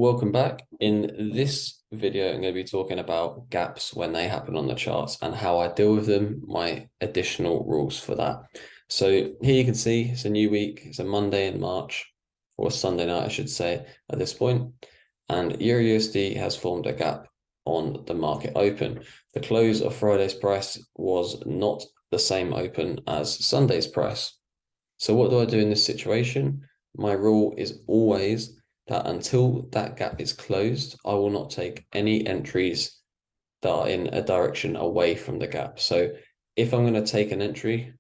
Welcome back. In this video, I'm going to be talking about gaps when they happen on the charts and how I deal with them, my additional rules for that. So here you can see it's a new week. It's a Monday in March, or Sunday night, I should say, at this point. And Euro USD has formed a gap on the market open. The close of Friday's price was not the same open as Sunday's price. So what do I do in this situation? My rule is always that until that gap is closed, I will not take any entries that are in a direction away from the gap. So if I'm going to take an entry,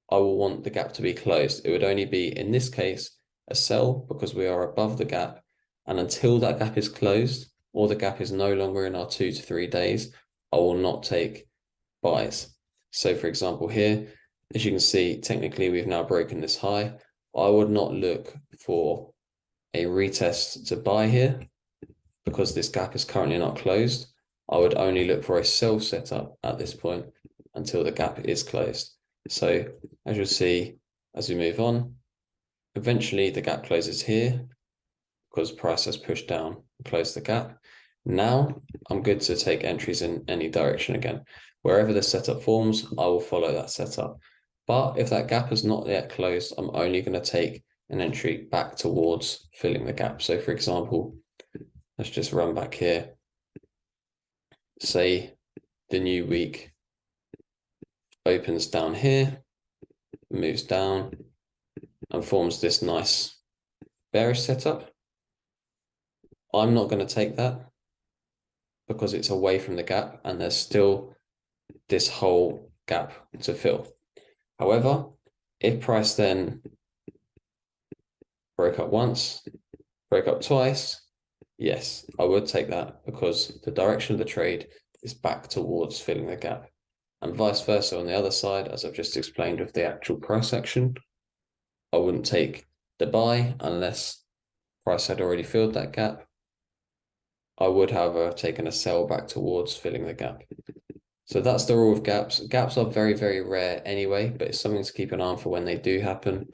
I will want the gap to be closed. It would only be, in this case, a sell because we are above the gap. And until that gap is closed or the gap is no longer in our 2 to 3 days, I will not take buys. So for example, here, as you can see, technically we've now broken this high. I would not look for a retest to buy here because this gap is currently not closed. I would only look for a sell setup at this point until the gap is closed. So as you'll see, as we move on, eventually the gap closes here because price has pushed down and closed the gap. Now I'm good to take entries in any direction again. Wherever the setup forms, I will follow that setup. But if that gap has not yet closed, I'm only going to take an entry back towards filling the gap. So for example, let's just run back here. Say the new week opens down here, moves down, and forms this nice bearish setup. I'm not going to take that because it's away from the gap and there's still this whole gap to fill. However, if price then broke up once, broke up twice, yes, I would take that because the direction of the trade is back towards filling the gap. And vice versa on the other side, as I've just explained with the actual price action, I wouldn't take the buy unless price had already filled that gap. I would, however, have taken a sell back towards filling the gap. So that's the rule of gaps. Gaps are very, very rare anyway, but it's something to keep an eye on for when they do happen.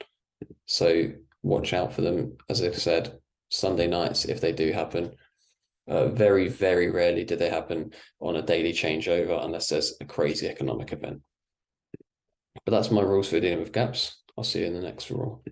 So watch out for them. As I said, Sunday nights, if they do happen, very, very rarely do they happen on a daily changeover unless there's a crazy economic event. But that's my rules for dealing with gaps. I'll see you in the next rule.